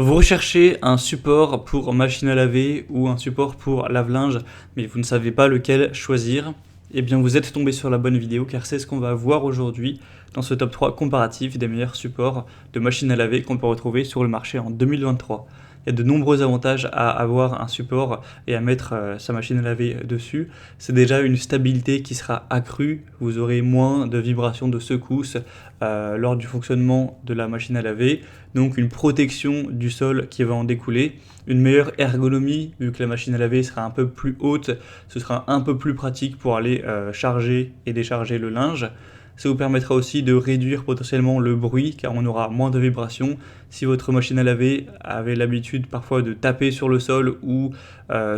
Vous recherchez un support pour machine à laver ou un support pour lave-linge, mais vous ne savez pas lequel choisir? Eh bien, vous êtes tombé sur la bonne vidéo car c'est ce qu'on va voir aujourd'hui dans ce top 3 comparatif des meilleurs supports de machine à laver qu'on peut retrouver sur le marché en 2023. Il y a de nombreux avantages à avoir un support et à mettre sa machine à laver dessus. C'est déjà une stabilité qui sera accrue, vous aurez moins de vibrations, de secousses lors du fonctionnement de la machine à laver, donc une protection du sol qui va en découler, une meilleure ergonomie vu que la machine à laver sera un peu plus haute, ce sera un peu plus pratique pour aller charger et décharger le linge. Ça vous permettra aussi de réduire potentiellement le bruit car on aura moins de vibrations. Si votre machine à laver avait l'habitude parfois de taper sur le sol ou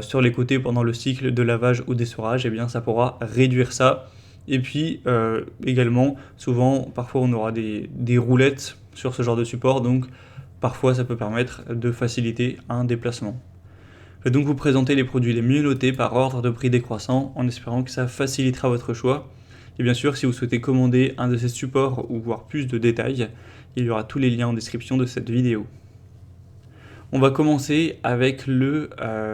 sur les côtés pendant le cycle de lavage ou d'essorage, eh bien ça pourra réduire ça. Et puis également, souvent, parfois on aura des roulettes sur ce genre de support, donc parfois ça peut permettre de faciliter un déplacement. Je vais donc vous présenter les produits les mieux notés par ordre de prix décroissant en espérant que ça facilitera votre choix. Et bien sûr, si vous souhaitez commander un de ces supports ou voir plus de détails, il y aura tous les liens en description de cette vidéo. On va commencer avec le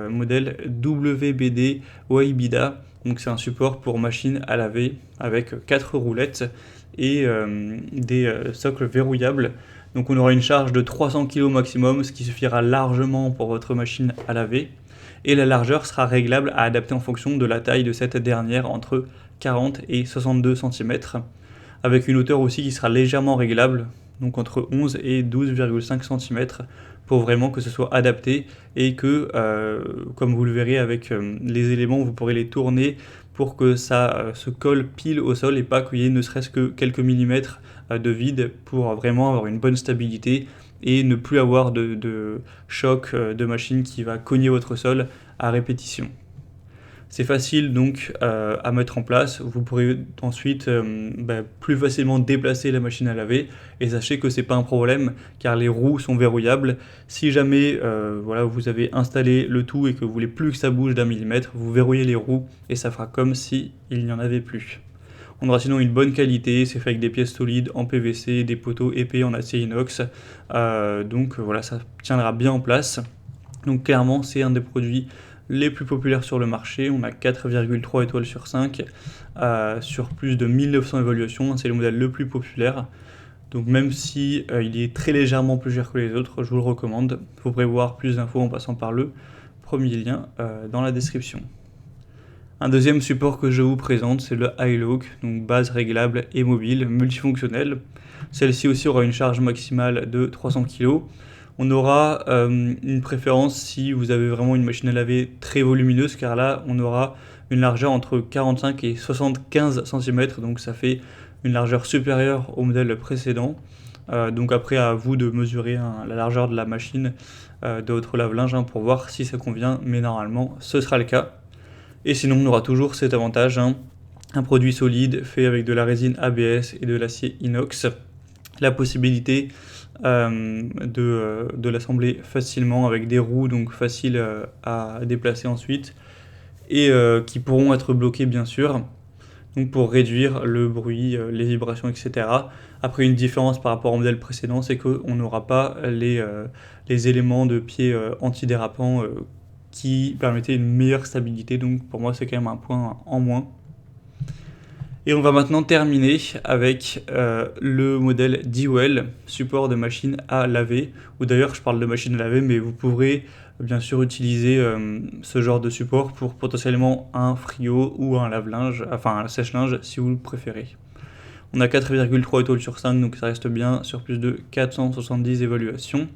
modèle WBD Waibida. Donc c'est un support pour machine à laver avec 4 roulettes et des socles verrouillables. Donc on aura une charge de 300 kg maximum, ce qui suffira largement pour votre machine à laver. Et la largeur sera réglable à adapter en fonction de la taille de cette dernière, entre 40 et 62 cm, avec une hauteur aussi qui sera légèrement réglable, donc entre 11 et 12,5 cm, pour vraiment que ce soit adapté et que, comme vous le verrez avec les éléments, vous pourrez les tourner pour que ça se colle pile au sol et pas qu'il y ait ne serait-ce que quelques millimètres de vide pour vraiment avoir une bonne stabilité et ne plus avoir de choc de machine qui va cogner votre sol à répétition. C'est facile donc à mettre en place, vous pourrez ensuite plus facilement déplacer la machine à laver et sachez que c'est pas un problème car les roues sont verrouillables. Si jamais vous avez installé le tout et que vous voulez plus que ça bouge d'un millimètre, vous verrouillez les roues et ça fera comme si il n'y en avait plus. On aura sinon une bonne qualité, c'est fait avec des pièces solides en PVC, des poteaux épais en acier inox, donc voilà, ça tiendra bien en place. Donc clairement c'est un des produits les plus populaires sur le marché, on a 4,3 étoiles sur 5 sur plus de 1900 évaluations, c'est le modèle le plus populaire. Donc même si il est très légèrement plus cher que les autres, je vous le recommande. Vous pourrez voir plus d'infos en passant par le premier lien dans la description. Un deuxième support que je vous présente, c'est le iLock, donc base réglable et mobile, multifonctionnelle. Celle-ci aussi aura une charge maximale de 300 kg. On aura une préférence si vous avez vraiment une machine à laver très volumineuse, car là on aura une largeur entre 45 et 75 cm, donc ça fait une largeur supérieure au modèle précédent. Donc après à vous de mesurer la largeur de la machine de votre lave-linge pour voir si ça convient, mais normalement ce sera le cas. Et sinon on aura toujours cet avantage, un produit solide fait avec de la résine ABS et de l'acier inox, la possibilité de l'assembler facilement avec des roues donc faciles à déplacer ensuite et qui pourront être bloquées bien sûr, donc pour réduire le bruit, les vibrations, etc. Après, une différence par rapport au modèle précédent, c'est qu'on n'aura pas les éléments de pied antidérapants qui permettaient une meilleure stabilité, donc pour moi c'est quand même un point en moins. Et on va maintenant terminer avec le modèle Dewell, support de machine à laver, ou d'ailleurs je parle de machine à laver, mais vous pourrez bien sûr utiliser ce genre de support pour potentiellement un frigo ou un lave-linge, enfin un sèche-linge si vous le préférez. On a 4,3 étoiles sur 5, donc ça reste bien sur plus de 470 évaluations.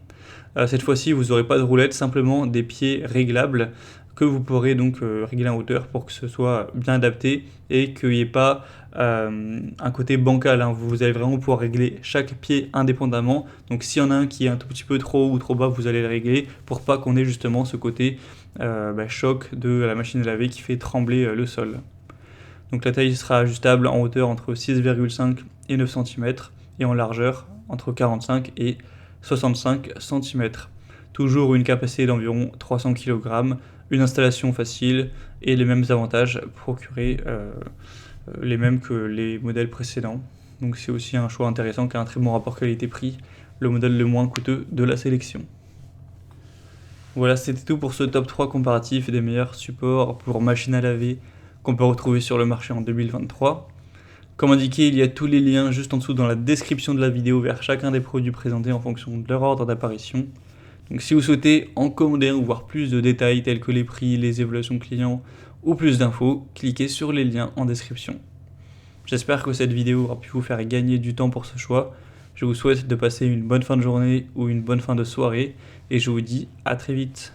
Cette fois-ci, vous n'aurez pas de roulette, simplement des pieds réglables que vous pourrez donc régler en hauteur pour que ce soit bien adapté et qu'il n'y ait pas un côté bancal. Vous allez vraiment pouvoir régler chaque pied indépendamment. Donc s'il y en a un qui est un tout petit peu trop haut ou trop bas, vous allez le régler pour pas qu'on ait justement ce côté choc de la machine à laver qui fait trembler le sol. Donc la taille sera ajustable en hauteur entre 6,5 et 9 cm et en largeur entre 45 et 65 cm. Toujours une capacité d'environ 300 kg, une installation facile et les mêmes avantages procurés, les mêmes que les modèles précédents. Donc c'est aussi un choix intéressant qui a un très bon rapport qualité-prix, le modèle le moins coûteux de la sélection. Voilà, c'était tout pour ce top 3 comparatif des meilleurs supports pour machine à laver qu'on peut retrouver sur le marché en 2023. Comme indiqué, il y a tous les liens juste en dessous dans la description de la vidéo vers chacun des produits présentés en fonction de leur ordre d'apparition. Donc si vous souhaitez en commander ou voir plus de détails tels que les prix, les évaluations clients ou plus d'infos, cliquez sur les liens en description. J'espère que cette vidéo aura pu vous faire gagner du temps pour ce choix. Je vous souhaite de passer une bonne fin de journée ou une bonne fin de soirée et je vous dis à très vite.